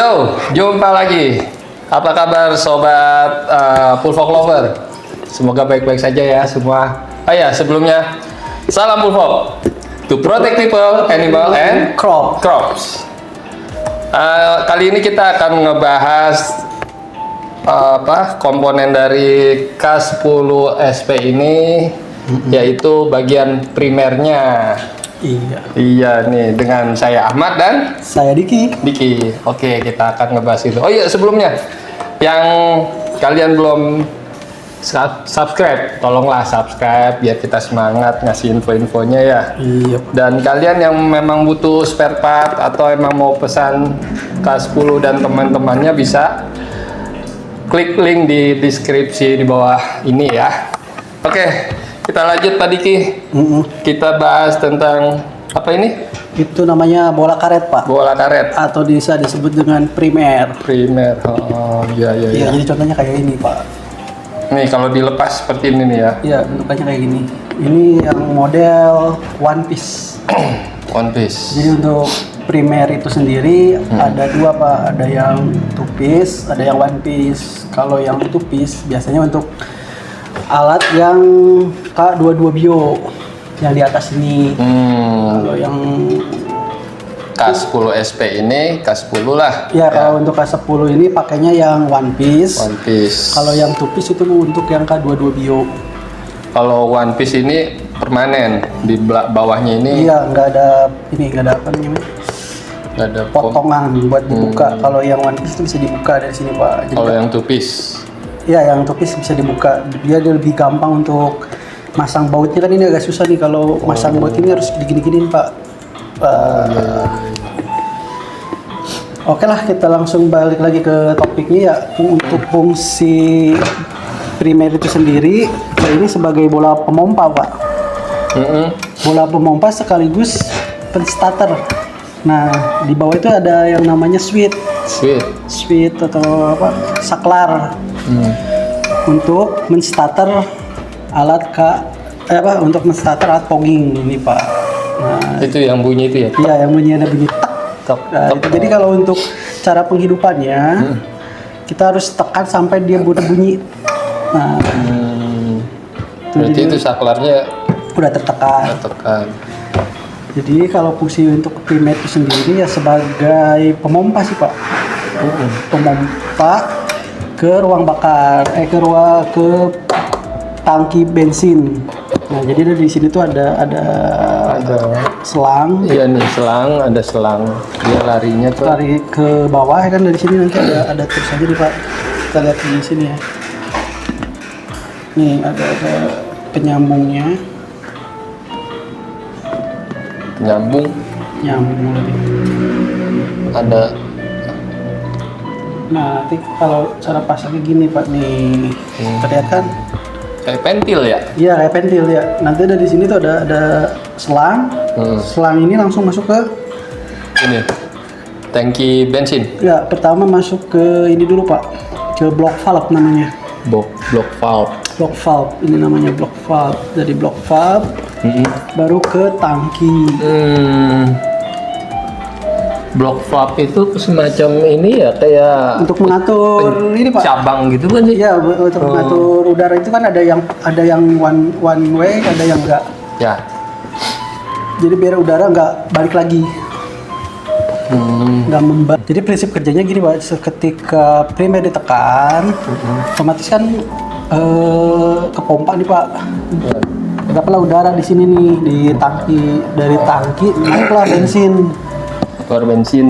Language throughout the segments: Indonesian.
Yo, jumpa lagi. Apa kabar sobat Pulvok Lover? Semoga baik-baik saja ya semua. Oh ya, sebelumnya salam Pulvok. To protect people, animal, and crops. Kali ini kita akan ngebahas komponen dari K10 SP ini, yaitu bagian primernya. Iya nih, dengan saya Ahmad dan saya Diki. Oke, kita akan ngebahas itu. Oh iya, sebelumnya yang kalian belum subscribe, tolonglah subscribe biar kita semangat ngasih info-infonya ya. Iya. Dan kalian yang memang butuh spare part atau emang mau pesan K10 dan teman-temannya bisa klik link di deskripsi di bawah ini ya. Oke, kita lanjut Pak Diki. Kita bahas tentang apa ini? Itu namanya bola karet, Pak. Bola karet Atau bisa disebut dengan primer. Oh, iya. Iya, jadi contohnya kayak ini, Pak. Nih kalau dilepas seperti ini nih ya. Iya, bentukannya kayak gini. Ini yang model one piece. One piece. Jadi untuk primer itu sendiri ada dua, Pak. Ada yang two piece, ada yang one piece. Kalau yang two piece biasanya untuk alat yang K22 Bio yang di atas ini. Kalau yang K10 SP ini K10 lah. ya, kalau untuk K10 ini pakainya yang one piece. One piece. Kalau yang two piece itu untuk yang K22 Bio. Kalau one piece ini permanen di bawahnya ini. Iya, nggak ada apa namanya? Nggak ada Potongan buat dibuka. Kalau yang one piece itu bisa dibuka dari sini, Pak. Jadi kalau yang two piece. iya, yang two piece bisa dibuka. Dia lebih gampang untuk masang bautnya, kan ini agak susah nih kalau masang baut ini harus digini-giniin, Pak. Oke lah, kita langsung balik lagi ke topiknya ya. Untuk fungsi primer itu sendiri, ini sebagai bola pemompa, Pak. Bola pemompa sekaligus penstarter. Nah, di bawah itu ada yang namanya switch atau apa? Saklar. Untuk menstarter alat untuk menstarter alat fogging ini, Pak. Nah, Itu yang bunyi itu ya. iya, yang bunyi ada bunyi tak. Nah, jadi kalau untuk cara penghidupannya kita harus tekan sampai dia bunyi. Nah, Berarti itu saklarnya udah tertekan. Jadi kalau fungsi untuk primer itu sendiri ya sebagai pemompa sih, Pak. Pemompa ke ruang bakar, ke tangki bensin. Nah, jadi di sini tuh ada selang. Iya nih, ada selang. Dia larinya tuh. Lari ke bawah kan, dari sini nanti ada terus aja nih, Pak. Kita lihat di sini ya. Nih ada penyambungnya. Nyambung. Nanti. Ada. Nah, nanti kalau cara pasangnya gini, Pak, nih. Terlihat kan? Kayak pentil ya? Iya, kayak pentil ya. Nanti ada di sini tuh ada selang. Selang ini langsung masuk ke Ini. Tangki bensin. ya, pertama masuk ke ini dulu, Pak. Ke block valve namanya. Block valve. Block valve. Ini namanya block valve. Dari block valve baru ke tangki. Block valve itu semacam ini ya, kayak Untuk mengatur ini, Pak. cabang gitu kan sih? Iya, untuk mengatur udara itu kan ada yang one way, ada yang enggak. Ya. Jadi biar udara nggak balik lagi. Nggak membalik. Jadi prinsip kerjanya gini, Pak. Ketika primer ditekan, otomatis kan kepompa nih, Pak. Dapatlah udara di sini nih, di tangki. Dari tangki naiklah bensin. Keluar bensin.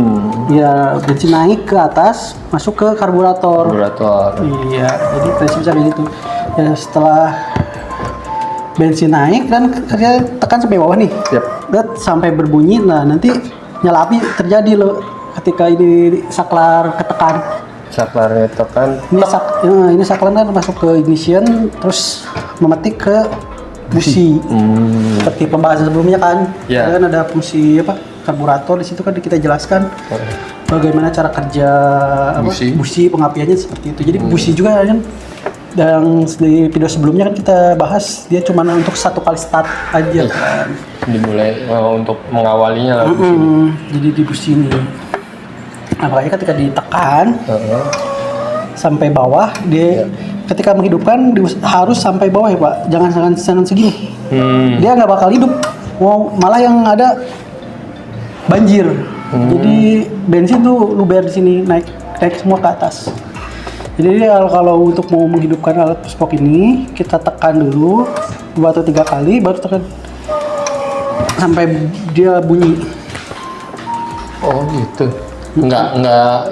Ya, bensin naik ke atas, masuk ke karburator. Iya, jadi prinsipnya kayak gitu. Ya, setelah bensin naik dan kerja tekan sampai bawah nih. Dan sampai berbunyi, nah nanti nyala api terjadi loh ketika ini saklar ketekan. Saklarnya tekan. Ini saklar kan masuk ke ignition, terus memetik ke busi. Seperti pembahasan sebelumnya kan. Ya. Kan ada fungsi karburator, di situ kan kita jelaskan bagaimana cara kerja busi pengapiannya seperti itu. Jadi busi juga kan, yang di video sebelumnya kan kita bahas dia cuma untuk satu kali start aja kan. Dimulai untuk mengawalinya lah busi. Jadi di busi ini. Nah, makanya ketika ditekan Heeh. sampai bawah, dia ketika menghidupkan harus sampai bawah ya Pak. Jangan segini. Dia nggak bakal hidup. Malah yang ada banjir. Jadi bensin tuh luber di sini naik semua ke atas. Jadi kalau untuk mau menghidupkan alat push-pop ini, kita tekan dulu 2 atau 3 kali, baru tekan sampai dia bunyi. Oh gitu. Enggak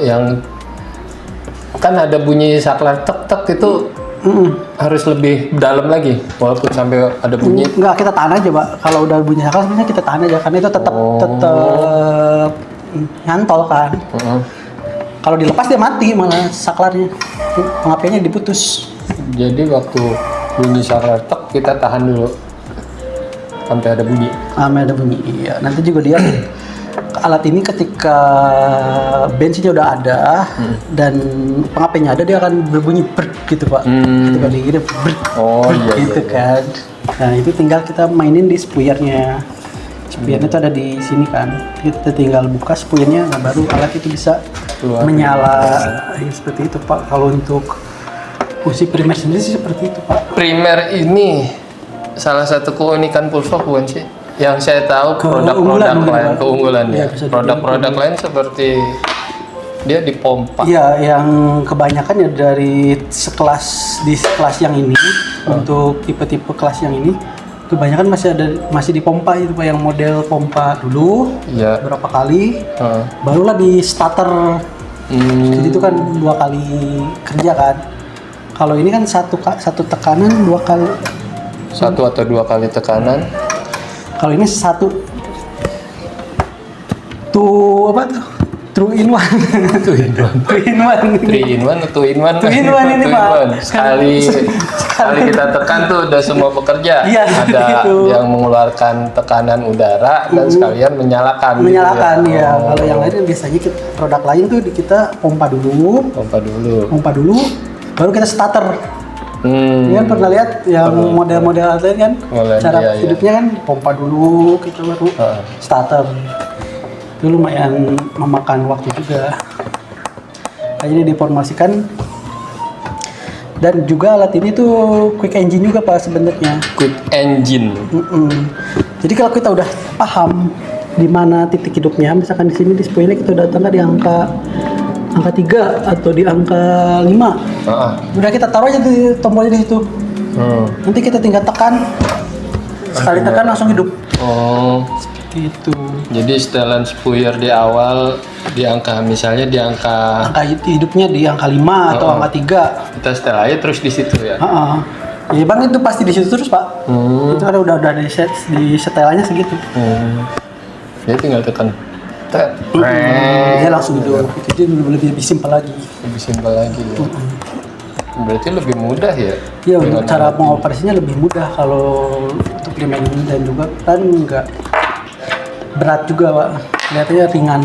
yang kan ada bunyi saklar tek tek itu harus lebih dalam lagi walaupun sampai ada bunyi. Enggak, kita tahan aja Pak. Kalau udah bunyi saklar sebenarnya kita tahan aja karena itu tetap nyantol kan. Kalau dilepas dia mati malah saklarnya. Pengapiannya diputus. Jadi waktu bunyi saklar tek kita tahan dulu sampai ada bunyi. Sampai ada bunyi. Iya. Nanti juga dia alat ini ketika bensinnya udah ada dan pengapiannya ada, dia akan berbunyi brrrt gitu Pak. Ketika digini brrrt, gitu kan. Nah itu tinggal kita mainin di spuyernya. Spuyernya itu ada di sini kan. Kita tinggal buka spuyernya, nah baru alat itu bisa menyala. Ya, seperti itu Pak. Kalau untuk fungsi primer sendiri sih seperti itu Pak. Primer ini salah satu keunikan pulsa bukan sih? Yang saya tahu produk-produk lain keunggulan ya. Produk-produk lain seperti dia dipompa. Iya, yang kebanyakan ya dari sekelas yang ini untuk tipe-tipe kelas yang ini kebanyakan masih dipompa itu Pak, yang model pompa dulu berapa kali, barulah di starter. Jadi itu kan 2 kali kerja kan. Kalau ini kan satu tekanan 2 kali. 1 atau 2 kali tekanan. Kalau ini satu True in one. Ini Pak. Sekali kita tekan tuh udah semua bekerja. Iya, ada gitu. yang mengeluarkan tekanan udara dan sekalian menyalakan. Menyalakan gitu ya. Kalau yang lain biasanya produk lain tuh kita pompa dulu, baru kita starter. Kan pernah lihat yang model-model lain kan, cara hidupnya kan pompa dulu, kita baru starter. Itu lumayan memakan waktu juga. Jadi diformasikan, dan juga alat ini tuh quick engine juga Pak sebenarnya. Quick engine. Jadi kalau kita udah paham di mana titik hidupnya, misalkan di sini di spoiler kita udah tengah di angka 3 atau di angka 5. Udah kita taruh aja di tombolnya di situ. Nanti kita tinggal tekan. Sekali tekan langsung hidup. Gitu. Jadi setelan spuyer di awal di angka misalnya di angka hidupnya di angka 5 atau angka 3. Kita setel aja terus di situ ya. Ya Bang, itu pasti di situ terus Pak. Itu kan udah di setelannya segitu. Jadi tinggal tekan. Dia langsung hidup. Itu lebih simpel lagi. Berarti lebih mudah ya? Iya, untuk cara mengoperasinya lebih mudah kalau untuk primer ini, dan juga kan nggak berat juga Pak. Kelihatannya ringan.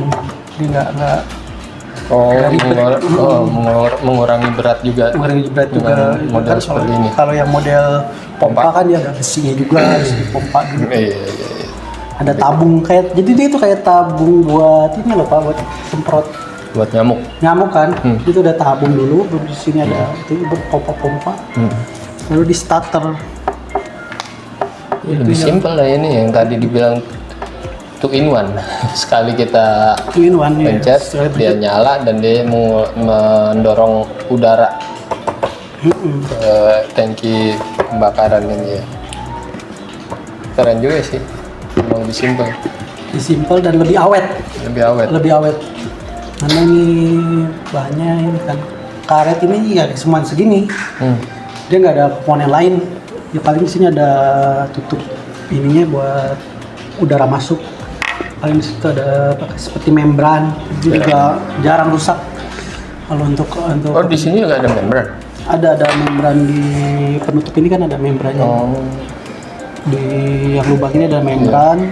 Dia nggak mengurangi berat juga. Model kan seperti ini. Kalau yang model pompa kan dia ada besinya juga, harus dipompa dulu. Iya. Ada tabung jadi itu kayak tabung buat ini loh Pak, buat semprot. Buat nyamuk. Nyamuk kan, itu udah tabung dulu, baru di sini ada itu berpompa-pompa, lalu di starter. Lebih simpel lah ini yang tadi dibilang 2 in 1. Sekali kita pencet, dia nyala dan dia mendorong udara ke tangki pembakaran ini ya. Keren juga sih, emang lebih simpel dan lebih awet. Karena ini bahannya ini kan karet ini ya cuma segini. Dia nggak ada komponen lain. Ya paling di sini ada tutup ininya buat udara masuk. Paling di situ ada seperti membran. Itu juga jarang rusak. Kalau untuk di sini juga ada membran. Ada membran di penutup ini kan ada membrannya. Di yang lubang ini ada membran.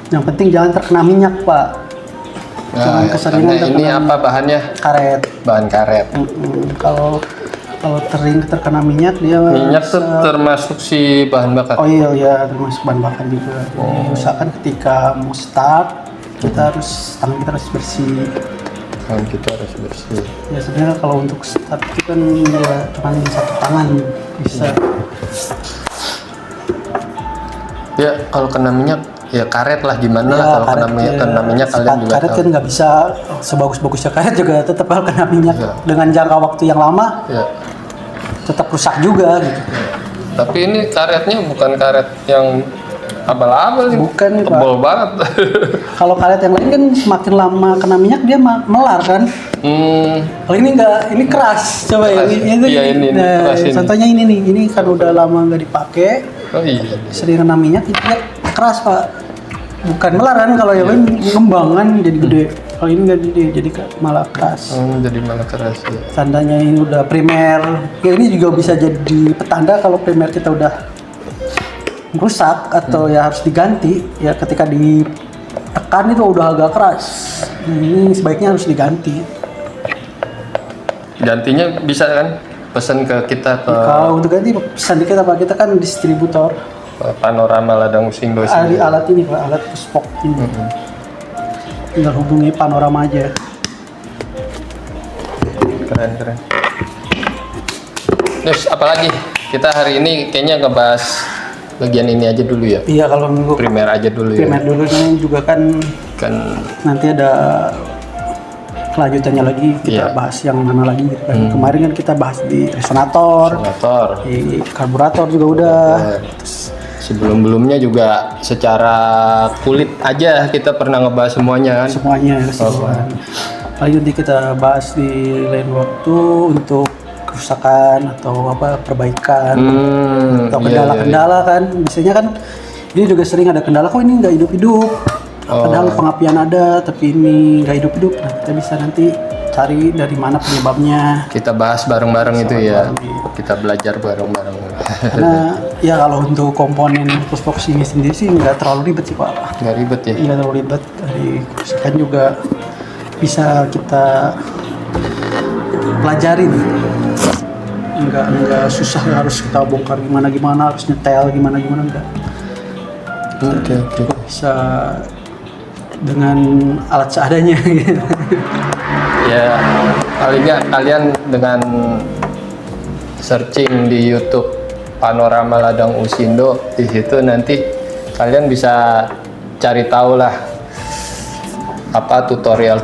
Yang penting jangan terkena minyak Pak. Jangan keseringan terkena. Ini apa bahannya? Karet. Bahan karet. Kalau terkena minyak dia. Minyak tuh termasuk si bahan bakar. Oh iya termasuk bahan bakar juga. Jadi usahakan ketika mau start kita harus tangan kita harus bersih. Tangan kita harus bersih. Ya sebenarnya kalau untuk start itu kan ya cuma satu tangan bisa. Ya kalau kena minyak ya karet lah gimana Ya, lah kalau kena minyak kalian juga karet tahu. kan nggak bisa sebagus-bagusnya karet juga tetap kalau kena minyak Ya. dengan jangka waktu yang lama Ya. tetap rusak juga gitu. Tapi ini karetnya bukan karet yang abal-abal nih. Bukan nih, Pak. Tebal banget. Kalau karet yang lain kan semakin lama kena minyak dia melar kan. Kalau ini enggak, ini keras. Coba ya, Keras. Iya, ini keras ini. contohnya ini nih, ini kan udah lama nggak dipakai, Oh iya. sering kena minyak, dia keras Pak. Bukan melar kan, kalau yang lain ngembang kan jadi gede. Kalau ini nggak gede, jadi malah keras. Jadi malah keras ya. Tandanya ini udah primer. Ya ini juga bisa jadi petanda kalau primer kita udah rusak atau ya harus diganti. Ya ketika ditekan itu udah agak keras. Nah, ini sebaiknya harus diganti. Gantinya bisa kan? Pesan ke kita ke Kalau untuk ganti pesan kita Pak, kita kan distributor. Panorama Ladang Usindo sini. Alat ini Pak, alat puspok ini. Tinggal hubungi Panorama aja. Keren. Terus apalagi? Kita hari ini kayaknya ngebahas bagian ini aja dulu ya. Iya kalau minggu Primer aja dulu ya. primer dulu ini juga kan Kan nanti ada kelanjutannya lagi kita Iya. bahas yang mana lagi gitu kan. Kemarin kan kita bahas di resonator, motor. di karburator juga udah. Sebelum-belumnya juga secara kulit aja kita pernah ngebahas semuanya kan. Semuanya keseluruhan. Lalu nanti kita bahas di lain waktu untuk kerusakan atau apa perbaikan atau Iya. kendala-kendala kan. Biasanya kan ini juga sering ada kendala kok ini nggak hidup-hidup. Padahal pengapian ada tapi ini nggak hidup-hidup. Nah, kita bisa nanti cari dari mana penyebabnya. Kita bahas bareng-bareng itu ya. Kita belajar bareng-bareng. Karena ya kalau untuk komponen pushbox ini sendiri sih nggak terlalu ribet sih Pak. Nggak ribet ya. Nggak terlalu ribet. Dari kerusakan juga bisa kita pelajarin. Nggak susah harus kita bongkar gimana harus nyetel gimana enggak. Oke. Bisa dengan alat seadanya gitu. Ya, paling nggak kalian dengan searching di YouTube Panorama Ladang Usindo, di situ nanti kalian bisa cari tahu lah apa tutorial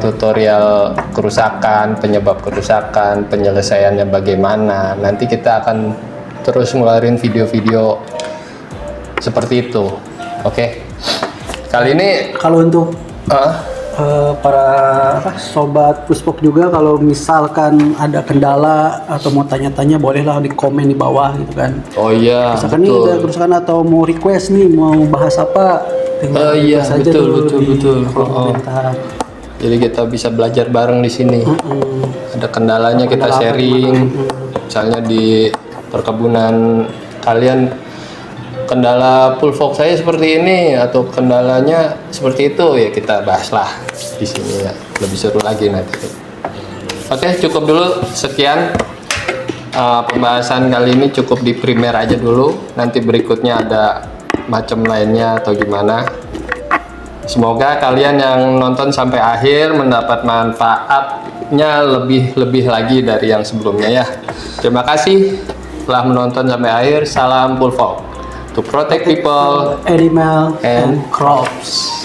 kerusakan, penyebab kerusakan, penyelesaiannya bagaimana. Nanti kita akan terus ngeluarin video-video seperti itu. Oke. Kali ini Kalau untuk para sobat pushbox juga kalau misalkan ada kendala atau mau tanya-tanya bolehlah di komen di bawah gitu kan. oh iya, Misalkan nih ada kerusakan atau mau request nih mau bahas apa, tinggal iya, request aja betul, dulu betul, di betul. kolom komentar. Jadi kita bisa belajar bareng di sini. Ada kendalanya kita Kendala apa sharing. Misalnya di perkebunan kalian kendala pulvok saya seperti ini atau kendalanya seperti itu ya kita bahaslah di sini ya. Lebih seru lagi nanti. Oke, cukup dulu sekian. Pembahasan kali ini cukup di primer aja dulu. Nanti berikutnya ada macam lainnya atau gimana. Semoga kalian yang nonton sampai akhir mendapat manfaatnya lebih lagi dari yang sebelumnya ya. Terima kasih telah menonton sampai akhir. Salam Pulvok to protect people Animal and and crops.